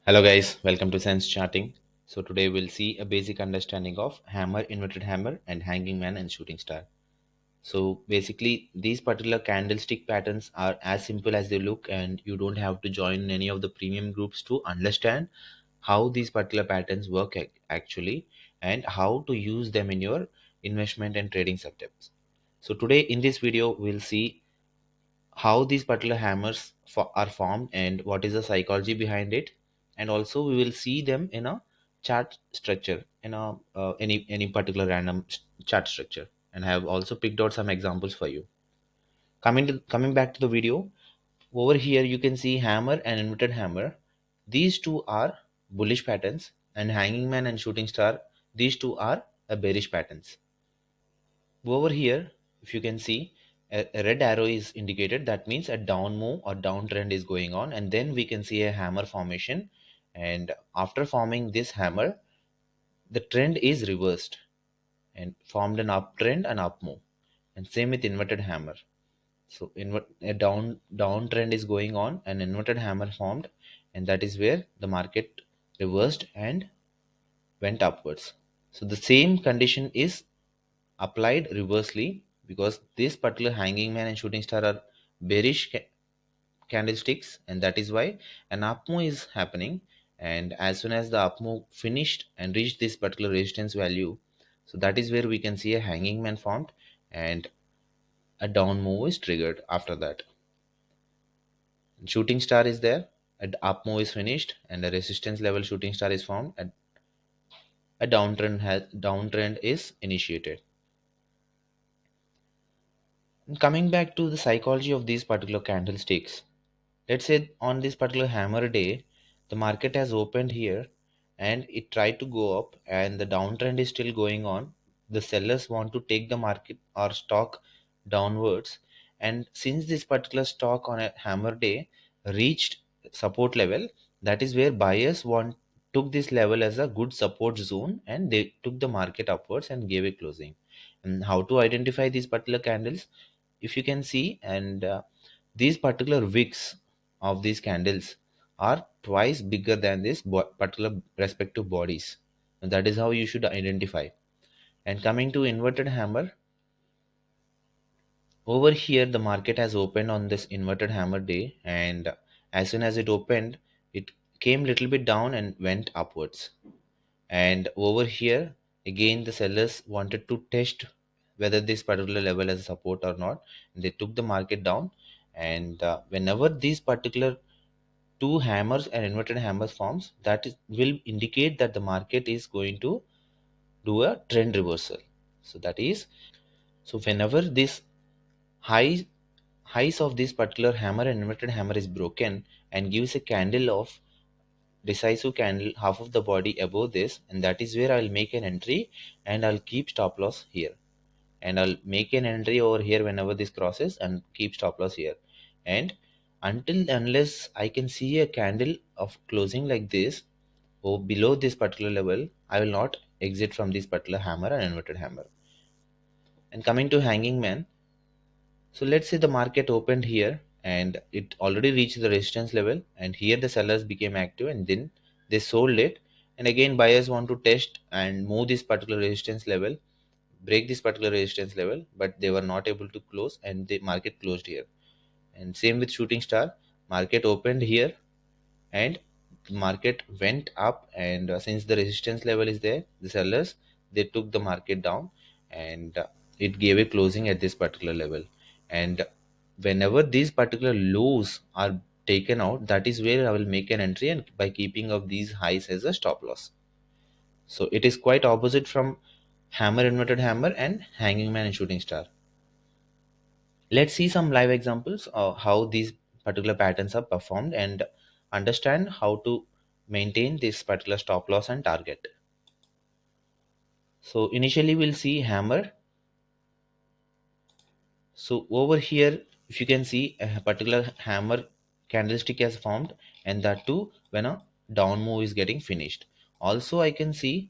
Hello guys, welcome to Sense Charting. So today we'll see a basic understanding of hammer, inverted hammer and hanging man and shooting star. So basically these particular candlestick patterns are as simple as they look, and you don't have to join any of the premium groups to understand how these particular patterns work actually, and how to use them in your investment and trading setups. So today in this video we'll see how these particular hammers are formed and what is the psychology behind it, and also we will see them in a chart structure in a any particular random chart structure, and I have also picked out some examples for you. Coming back to the video, over here you can see hammer and inverted hammer. These two are bullish patterns, and hanging man and shooting star, these two are a bearish patterns. Over here, if you can see, a red arrow is indicated. That means a down move or downtrend is going on, and then we can see a hammer formation. And after forming this hammer, the trend is reversed and formed an uptrend and up move. And same with inverted hammer. So a downtrend is going on, an inverted hammer formed, and that is where the market reversed and went upwards. So the same condition is applied reversely, because this particular hanging man and shooting star are bearish candlesticks, and that is why an up move is happening. And as soon as the up move finished and reached this particular resistance value, so that is where we can see a hanging man formed, and a down move is triggered after that. And shooting star is there, an up move is finished and a resistance level shooting star is formed, and a downtrend is initiated. And coming back to the psychology of these particular candlesticks, let's say on this particular hammer day, the market has opened here and it tried to go up, and the downtrend is still going on. The sellers want to take the market or stock downwards, and since this particular stock on a hammer day reached support level, that is where buyers want took this level as a good support zone, and they took the market upwards and gave a closing. And how to identify these particular candles? If you can see, and these particular wicks of these candles are twice bigger than this particular respective bodies, and that is how you should identify. And coming to inverted hammer, over here the market has opened on this inverted hammer day, and as soon as it opened, it came little bit down and went upwards. And over here again the sellers wanted to test whether this particular level has support or not. They took the market down, and whenever these particular two hammers and inverted hammers forms, will indicate that the market is going to do a trend reversal. So that is, so whenever this high highs of this particular hammer and inverted hammer is broken and gives a candle of decisive candle half of the body above this, and that is where I'll make an entry, and I'll keep stop loss here, and I'll make an entry over here whenever this crosses and keep stop loss here. And until unless I can see a candle of closing like this or below this particular level, I will not exit from this particular hammer and inverted hammer. And coming to hanging man, so let's say the market opened here and it already reached the resistance level, and here the sellers became active and then they sold it. And again buyers want to test and move this particular resistance level, break this particular resistance level, but they were not able to close and the market closed here. And same with shooting star, market opened here and market went up, and since the resistance level is there, the sellers, they took the market down, and it gave a closing at this particular level. And whenever these particular lows are taken out, that is where I will make an entry, and by keeping up these highs as a stop loss. So it is quite opposite from hammer, inverted hammer and hanging man and shooting star. Let's see some live examples of how these particular patterns are performed, and understand how to maintain this particular stop loss and target. So initially we'll see hammer. So over here, if you can see, a particular hammer candlestick has formed, and that too when a down move is getting finished. Also I can see,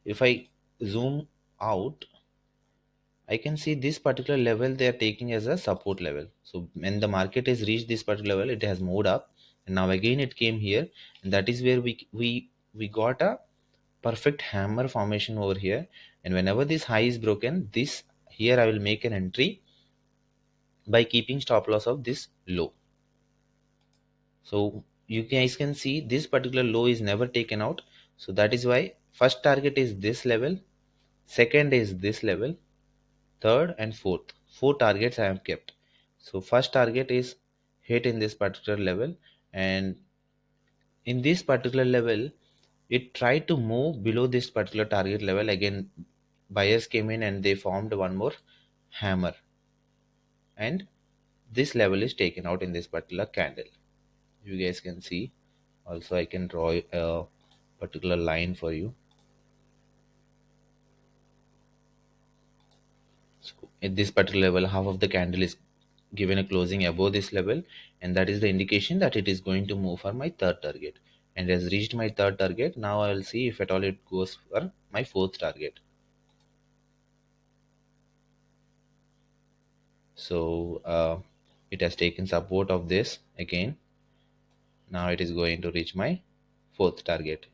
if I zoom out, I can see this particular level they are taking as a support level. So when the market has reached this particular level, it has moved up, and now again it came here, and that is where we got a perfect hammer formation over here. And whenever this high is broken, this here I will make an entry by keeping stop loss of this low. So you guys can see this particular low is never taken out. So that is why first target is this level, second is this level, third and fourth. Four targets I have kept. So first target is hit in this particular level, and in this particular level it tried to move below this particular target level. Again buyers came in and they formed one more hammer, and this level is taken out in this particular candle. You guys can see. Also I can draw a particular line for you. So at this particular level, half of the candle is given a closing above this level, and that is the indication that it is going to move for my third target, and has reached my third target. Now I will see if at all it goes for my fourth target. So it has taken support of this again. Now it is going to reach my fourth target.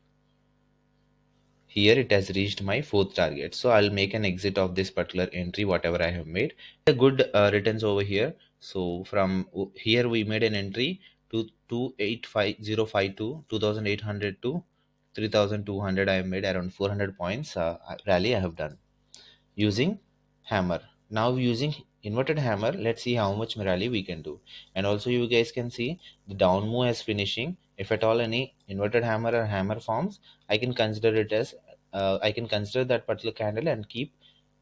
Here it has reached my fourth target, so I'll make an exit of this particular entry whatever I have made. A good returns over here. So from here we made an entry to 285052 2800 to 3200. I have made around 400 points rally I have done using hammer. Now using inverted hammer, let's see how much rally we can do. And also you guys can see the down move as finishing. If at all any inverted hammer or hammer forms, I can consider it as I can consider that particular candle and keep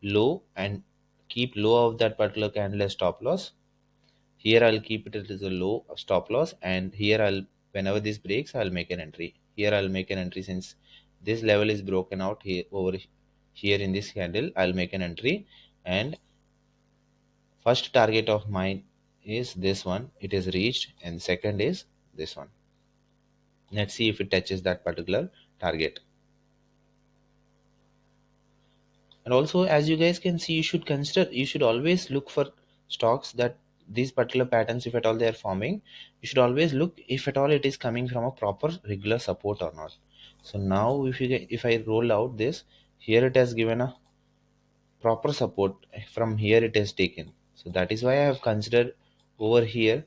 low of that particular candle as stop loss. Here I'll keep it as a low stop loss, and here I'll, whenever this breaks, I'll make an entry. Here I'll make an entry since this level is broken out here over here in this candle. I'll make an entry, and first target of mine is this one. It is reached, and second is this one. Let's see if it touches that particular target. And also as you guys can see, you should always look for stocks that these particular patterns, if at all they are forming, you should always look if at all it is coming from a proper regular support or not. So now if I roll out this, here it has given a proper support. From here it has taken, so that is why I have considered over here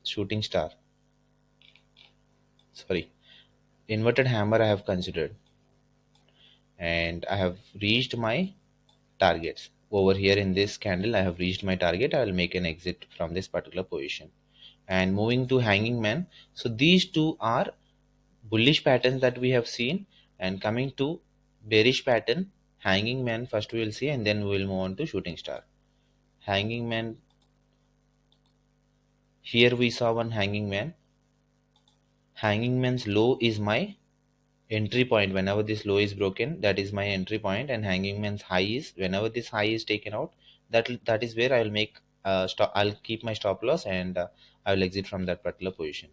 shooting star, sorry, inverted hammer I have considered, and I have reached my targets over here in this candle. I have reached my target. I will make an exit from this particular position. And moving to hanging man, so these two are bullish patterns that we have seen. And coming to bearish pattern, hanging man first we will see, and then we will move on to shooting star. Hanging man, here we saw one hanging man. Hanging man's low is my entry point. Whenever this low is broken, that is my entry point, and hanging man's high is whenever this high is taken out, that is where I will make stop. I'll keep my stop loss, and I will exit from that particular position.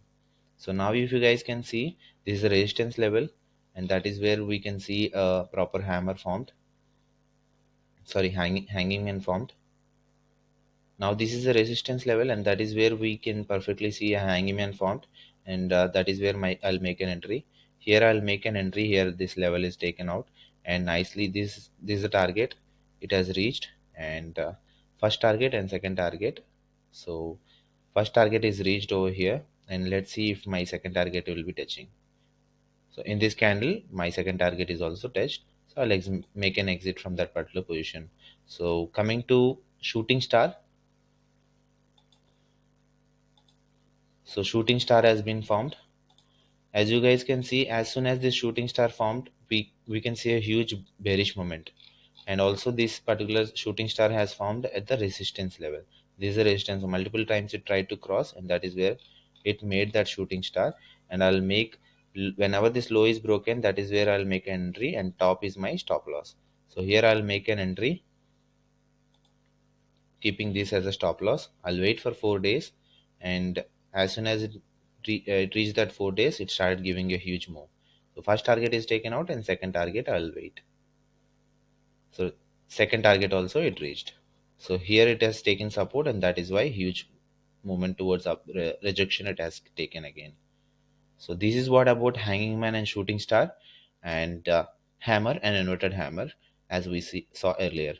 So now if you guys can see, this is the resistance level, and that is where we can see a proper hammer formed, sorry, hanging man formed. Now this is the resistance level, and that is where we can perfectly see a hangman formed, and that is where I'll make an entry. Here I'll make an entry. Here this level is taken out, and nicely this is the target. It has reached, and first target and second target. So first target is reached over here, and let's see if my second target will be touching. So in this candle, my second target is also touched. So I'll make an exit from that particular position. So coming to shooting star. So shooting star has been formed. As you guys can see, as soon as this shooting star formed, we can see a huge bearish moment. And also this particular shooting star has formed at the resistance level. This is a resistance. Multiple times it tried to cross, and that is where it made that shooting star. And I'll make, whenever this low is broken, that is where I'll make an entry, and top is my stop loss. So here I'll make an entry, keeping this as a stop loss. I'll wait for 4 days, and as soon as it reached that 4 days, it started giving a huge move. So first target is taken out, and second target I'll wait. So second target also it reached. So here it has taken support, and that is why huge movement towards rejection it has taken again. So this is what about hanging man and shooting star, and hammer and inverted hammer, as we saw earlier.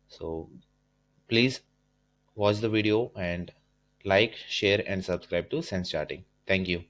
So please watch the video and like, share, and subscribe to Sense Charting. Thank you.